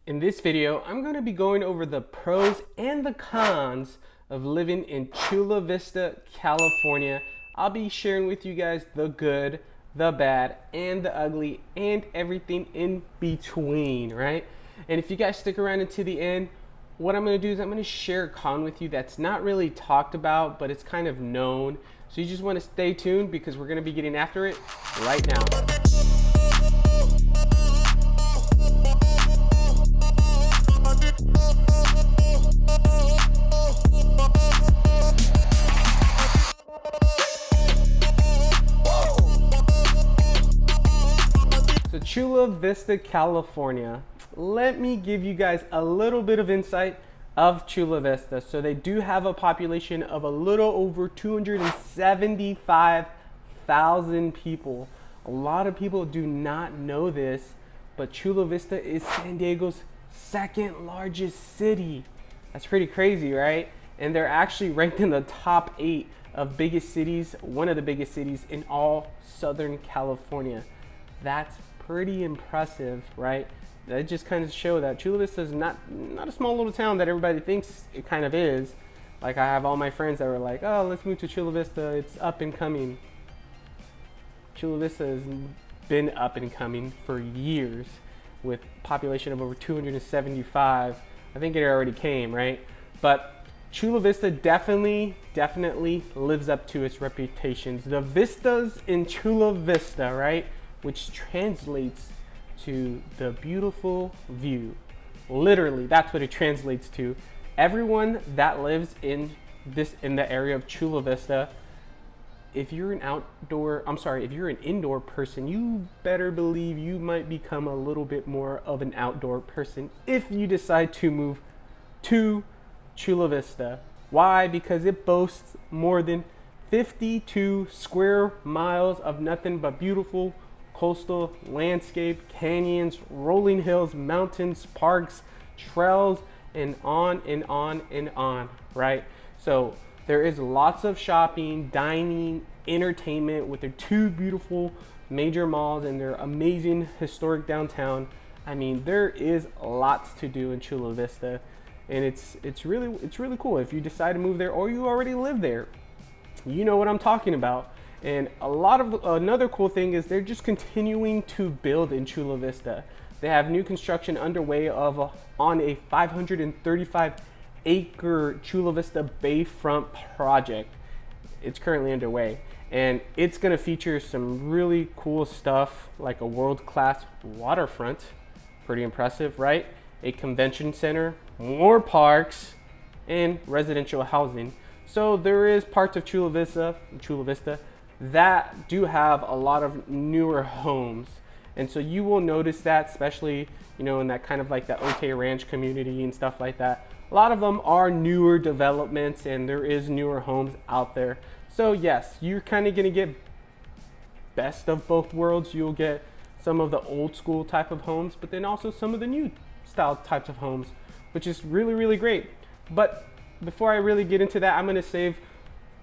In this video, I'm going to be going over the pros and the cons of living in Chula Vista, California. I'll be sharing with you guys the good, the bad, and the ugly, and everything in between, right? And if you guys stick around until the end, what I'm going to do is I'm going to share a con with you that's not really talked about, but it's kind of known. So you just want to stay tuned because we're going to be getting after it right now. So Chula Vista, California. Let me give you guys a little bit of insight of Chula Vista. So they do have a population of a little over 275,000 people. A lot of people do not know this, but Chula Vista is San Diego's second largest city. That's pretty crazy, right? And they're actually ranked in the top 8 of biggest cities, one of the biggest cities in all Southern California. That's pretty impressive, right? That just kind of show that Chula Vista is not a small little town that everybody thinks it kind of is. Like, I have all my friends that were like, oh, let's move to Chula Vista, it's up and coming. Chula Vista has been up and coming for years with population of over 275. I think it already came, right? But Chula Vista definitely lives up to its reputations. The vistas in Chula Vista, right? Which translates to the beautiful view. Literally, that's what it translates to. Everyone that lives in the area of Chula Vista, if you're an indoor person, you better believe you might become a little bit more of an outdoor person if you decide to move to Chula Vista. Why? Because it boasts more than 52 square miles of nothing but beautiful coastal landscape, canyons, rolling hills, mountains, parks, trails, and on and on and on, right? So there is lots of shopping, dining, entertainment with their 2 beautiful major malls and their amazing historic downtown. I mean, there is lots to do in Chula Vista, and it's really cool. If you decide to move there or you already live there, you know what I'm talking about. And another cool thing is they're just continuing to build in Chula Vista. They have new construction underway on a 535-acre Chula Vista bayfront project. It's currently underway, and it's going to feature some really cool stuff like a world-class waterfront. Pretty impressive, right? A convention center, more parks, and residential housing. So there is parts of Chula Vista that do have a lot of newer homes, and so you will notice that, especially in that kind of like that Otay Ranch community and stuff like that. A lot of them are newer developments, and there is newer homes out there. So yes, you're kind of gonna get best of both worlds. You'll get some of the old school type of homes, but then also some of the new style types of homes, which is really great. But before I really get into that, I'm gonna save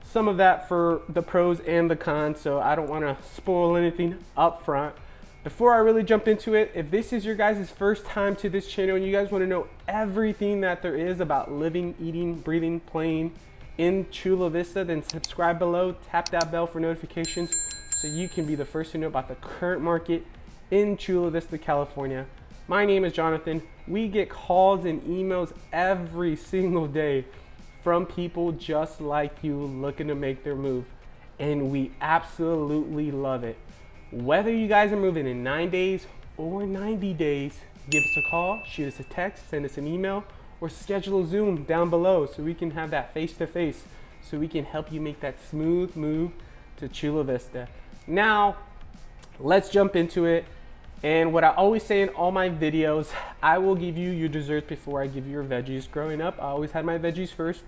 some of that for the pros and the cons, so I don't want to spoil anything up front. Before I really jump into it, if this is your guys' first time to this channel and you guys want to know everything that there is about living, eating, breathing, playing in Chula Vista, then subscribe below, tap that bell for notifications so you can be the first to know about the current market in Chula Vista, California. My name is Jonathan. We get calls and emails every single day from people just like you looking to make their move, and we absolutely love it. Whether you guys are moving in 9 days or 90 days, give us a call, shoot us a text, send us an email, or schedule a Zoom down below so we can have that face-to-face, so we can help you make that smooth move to Chula Vista. Now, let's jump into it. And what I always say in all my videos, I will give you your dessert before I give you your veggies. Growing up, I always had my veggies first.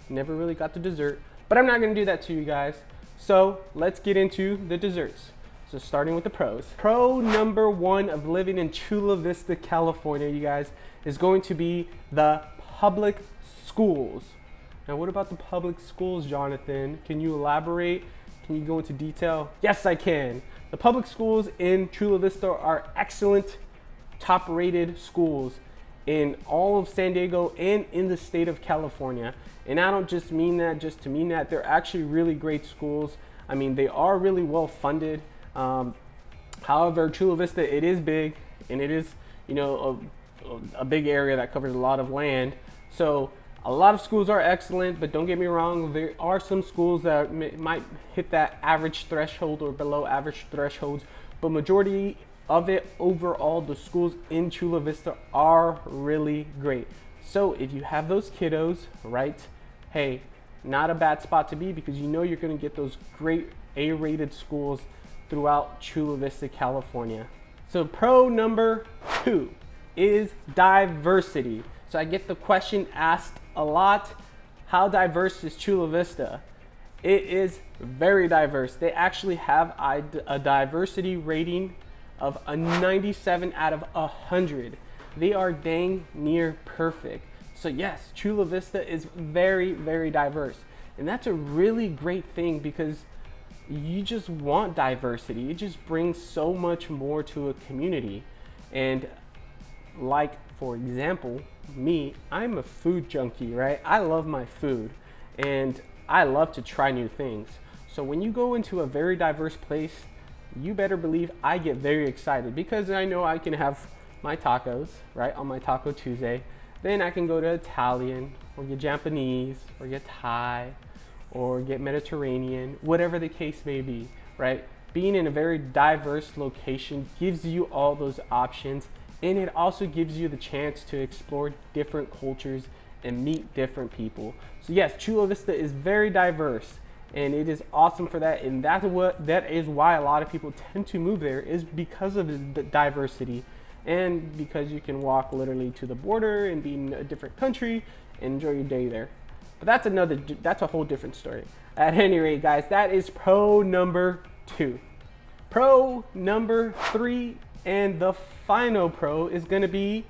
Never really got the dessert, but I'm not gonna do that to you guys. So let's get into the desserts. So starting with the pros. Pro number 1 of living in Chula Vista, California, you guys, is going to be the public schools. Now, what about the public schools, Jonathan? Can you elaborate? Can you go into detail? Yes, I can. The public schools in Chula Vista are excellent, top-rated schools. in all of San Diego and in the state of California. And I don't just mean that just to mean that. They're actually really great schools. I mean, they are really well funded. However, Chula Vista, it is big, and it is, you know, a big area that covers a lot of land. So a lot of schools are excellent, but don't get me wrong, there are some schools that might hit that average threshold or below average thresholds, but majority of it overall, the schools in Chula Vista are really great. So if you have those kiddos, right, hey, not a bad spot to be, because you know you're going to get those great A-rated schools throughout Chula Vista, California. So pro number 2 is diversity. So I get the question asked a lot, how diverse is Chula Vista? It is very diverse. They actually have a diversity rating of a 97 out of 100. They are dang near perfect. So yes, Chula Vista is very, very diverse. And that's a really great thing, because you just want diversity. It just brings so much more to a community. And like, for example, me, I'm a food junkie, right? I love my food and I love to try new things. So when you go into a very diverse place, you better believe I get very excited, because I know I can have my tacos, right, on my Taco Tuesday. Then I can go to Italian or get Japanese or get Thai or get Mediterranean, whatever the case may be, right? Being in a very diverse location gives you all those options, and it also gives you the chance to explore different cultures and meet different people. So yes, Chula Vista is very diverse, and it is awesome for that. And that is why a lot of people tend to move there, is because of the diversity, and because you can walk literally to the border and be in a different country and enjoy your day there. But that's a whole different story. At any rate, guys, that is pro number 2. Pro number 3, and the final pro, is going to be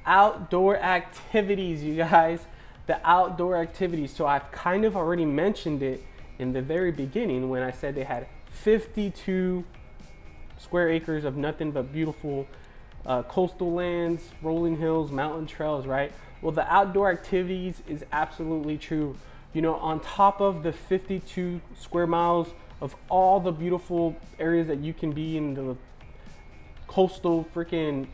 outdoor activities, you guys. The outdoor activities. So I've kind of already mentioned it in the very beginning when I said they had 52 square acres of nothing but beautiful coastal lands, rolling hills, mountain trails, right? Well, the outdoor activities is absolutely true. You know, on top of the 52 square miles of all the beautiful areas that you can be in, the coastal freaking,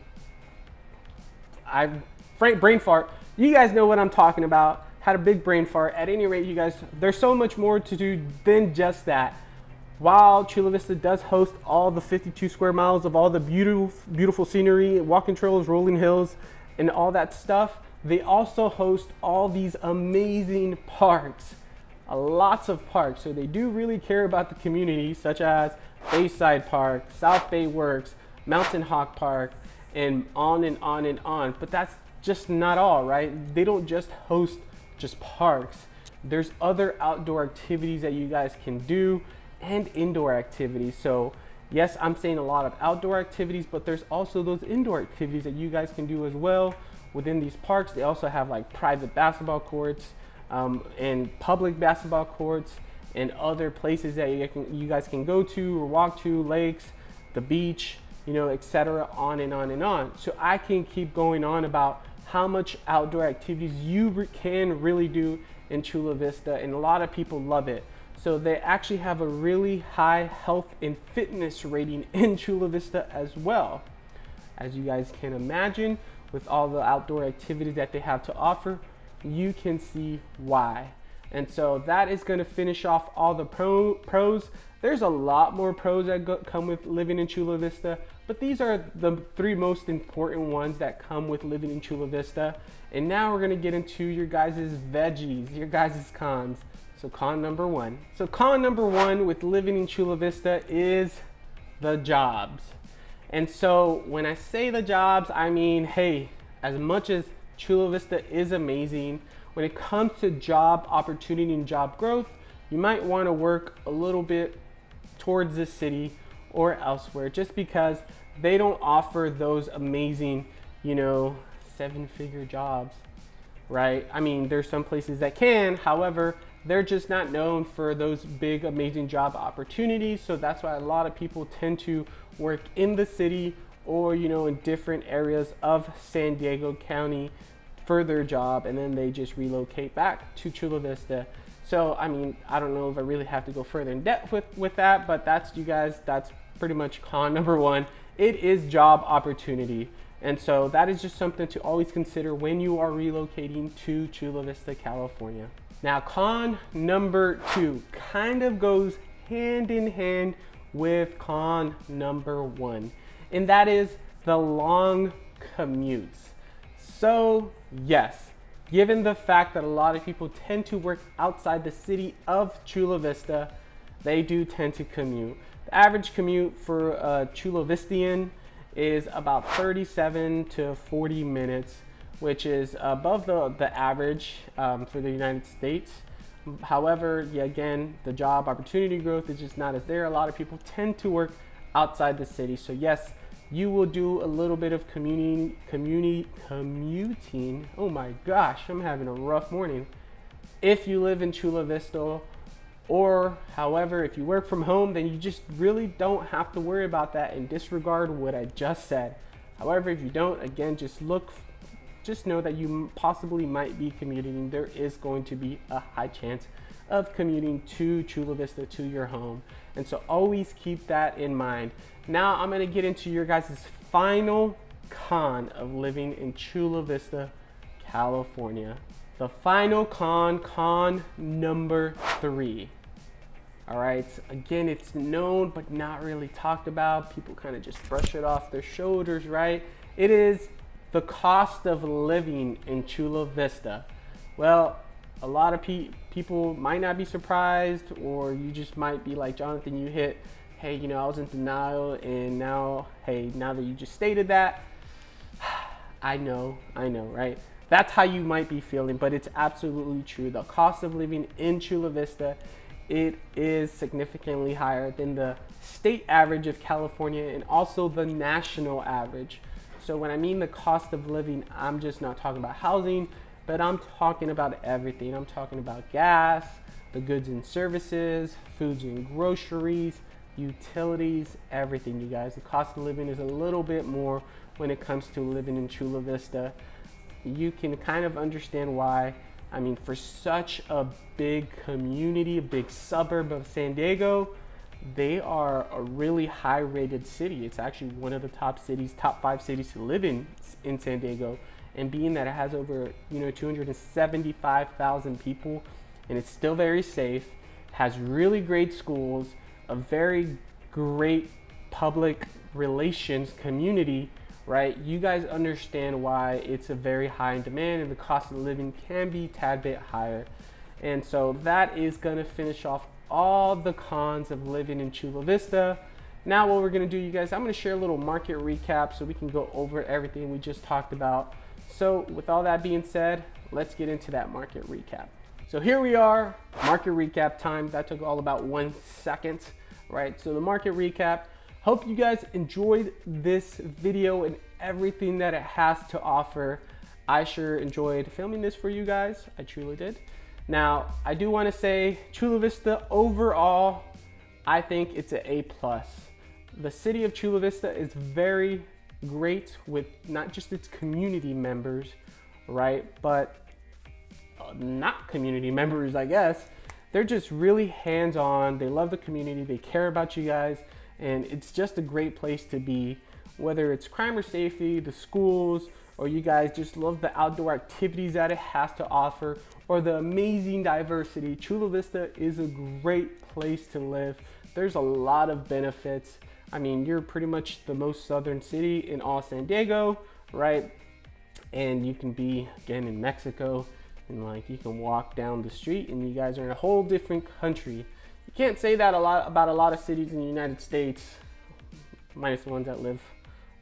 brain fart. You guys know what I'm talking about. Had a big brain fart. At any rate, you guys, there's so much more to do than just that. While Chula Vista does host all the 52 square miles of all the beautiful scenery, walking trails, rolling hills, and all that stuff, they also host all these amazing parks. Lots of parks. So they do really care about the community, such as Bayside Park, South Bay Works, Mountain Hawk Park, and on and on and on. But that's just not all, right? They don't just host just parks. There's other outdoor activities that you guys can do, and indoor activities. So yes, I'm saying a lot of outdoor activities, but there's also those indoor activities that you guys can do as well within these parks. They also have like private basketball courts and public basketball courts and other places that you guys can go to or walk to, lakes, the beach, you know, etc., on and on and on. So I can keep going on about how much outdoor activities you can really do in Chula Vista, and a lot of people love it. So they actually have a really high health and fitness rating in Chula Vista as well. As you guys can imagine, with all the outdoor activities that they have to offer, you can see why. And so that is going to finish off all the pros. There's a lot more pros that come with living in Chula Vista, but these are the 3 most important ones that come with living in Chula Vista. And now we're going to get into your guys' veggies, your guys' cons. So con number 1. So con number 1 with living in Chula Vista is the jobs. And so when I say the jobs, I mean, hey, as much as Chula Vista is amazing, when it comes to job opportunity and job growth, you might want to work a little bit towards the city or elsewhere, just because they don't offer those amazing, you know, 7-figure jobs, right? I mean, there's some places that can, however, they're just not known for those big, amazing job opportunities. So that's why a lot of people tend to work in the city or, you know, in different areas of San Diego County for their job, and then they just relocate back to Chula Vista. So, I mean, I don't know if I really have to go further in depth with that, but that's, you guys, that's pretty much con number one. It is job opportunity. And so that is just something to always consider when you are relocating to Chula Vista, California. Now, con number two kind of goes hand in hand with con number one, and that is the long commutes. So yes, given the fact that a lot of people tend to work outside the city of Chula Vista, they do tend to commute. The average commute for a Chula Vistian is about 37 to 40 minutes, which is above the average for the United States. However, yeah, again, the job opportunity growth is just not as there. A lot of people tend to work outside the city. So yes, you will do a little bit of commuting. Oh my gosh, I'm having a rough morning. If you live in Chula Vista, or however, if you work from home, then you just really don't have to worry about that and disregard what I just said. However, if you don't, again, just know that you possibly might be commuting. There is going to be a high chance of commuting to Chula Vista, to your home. And so always keep that in mind. Now I'm gonna get into your guys' final con of living in Chula Vista, California. The final con number three. All right, again, it's known but not really talked about. People kind of just brush it off their shoulders, right? It is the cost of living in Chula Vista. Well, a lot of people might not be surprised, or you just might be like Jonathan, you hit, hey, you know, I was in denial, and now, hey, now that you just stated that, I know, right? That's how you might be feeling, but it's absolutely true. The cost of living in Chula Vista, it is significantly higher than the state average of California and also the national average. So when I mean the cost of living, I'm just not talking about housing, but I'm talking about everything. I'm talking about gas, the goods and services, foods and groceries, utilities, everything, you guys. The cost of living is a little bit more when it comes to living in Chula Vista. You can kind of understand why. I mean, for such a big community, a big suburb of San Diego, they are a really high rated city. It's actually one of the top 5 cities to live in San Diego. And being that it has over, 275,000 people, and it's still very safe, has really great schools, a very great public relations community, right? You guys understand why it's a very high in demand, and the cost of living can be a tad bit higher. And so that is gonna finish off all the cons of living in Chula Vista. Now what we're gonna do, you guys, I'm gonna share a little market recap so we can go over everything we just talked about. So with all that being said, let's get into that market recap. So here we are, market recap time. That took all about 1 second, right? So the market recap. Hope you guys enjoyed this video and everything that it has to offer. I sure enjoyed filming this for you guys. I truly did. Now, I do want to say Chula Vista overall, I think it's an A+. The city of Chula Vista is very great with not just its community members, right? But not community members, I guess. They're just really hands-on. They love the community. They care about you guys. And it's just a great place to be, whether it's crime or safety, the schools, or you guys just love the outdoor activities that it has to offer, or the amazing diversity. Chula Vista is a great place to live. There's a lot of benefits. I mean, you're pretty much the most southern city in all San Diego, right? And you can be, again, in Mexico, and like you can walk down the street and you guys are in a whole different country. You can't say that about a lot of cities in the United States, minus the ones that live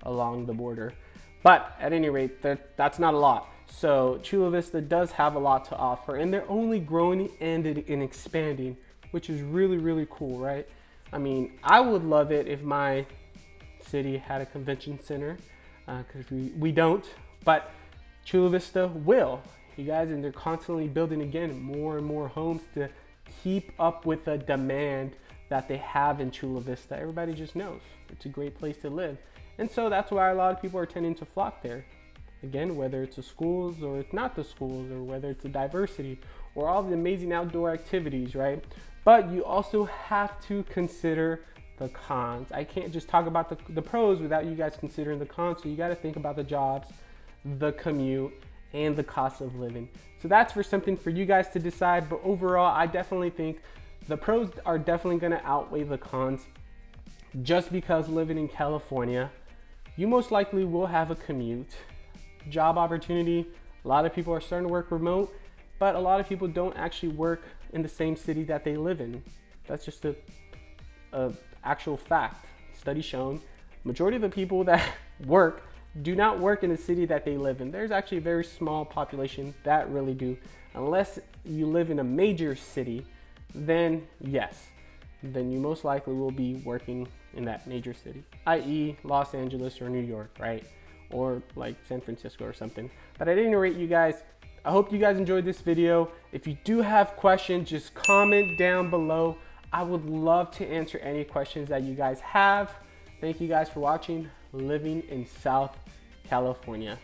along the border. But at any rate, that's not a lot. So Chula Vista does have a lot to offer, and they're only growing and expanding, which is really, really cool, right? I mean, I would love it if my city had a convention center, because we don't, but Chula Vista will. You guys, and they're constantly building, again, more and more homes to keep up with the demand that they have in Chula Vista. Everybody just knows it's a great place to live. And so that's why a lot of people are tending to flock there. Again, whether it's the schools or it's not the schools, or whether it's the diversity or all the amazing outdoor activities, right? But you also have to consider the cons. I can't just talk about the pros without you guys considering the cons. So you got to think about the jobs, the commute, and the cost of living. So that's for something for you guys to decide. But overall, I definitely think the pros are definitely going to outweigh the cons, just because living in California, you most likely will have a commute. Job opportunity, a lot of people are starting to work remote, but a lot of people don't actually work in the same city that they live in. That's just a actual fact. Study shown, majority of the people that work do not work in the city that they live in. There's actually a very small population that really do. Unless you live in a major city, then yes, then you most likely will be working in that major city, i.e. Los Angeles or New York, right? Or like San Francisco or something. But at any rate, you guys, I hope you guys enjoyed this video. If you do have questions, just comment down below. I would love to answer any questions that you guys have. Thank you guys for watching Living in South California.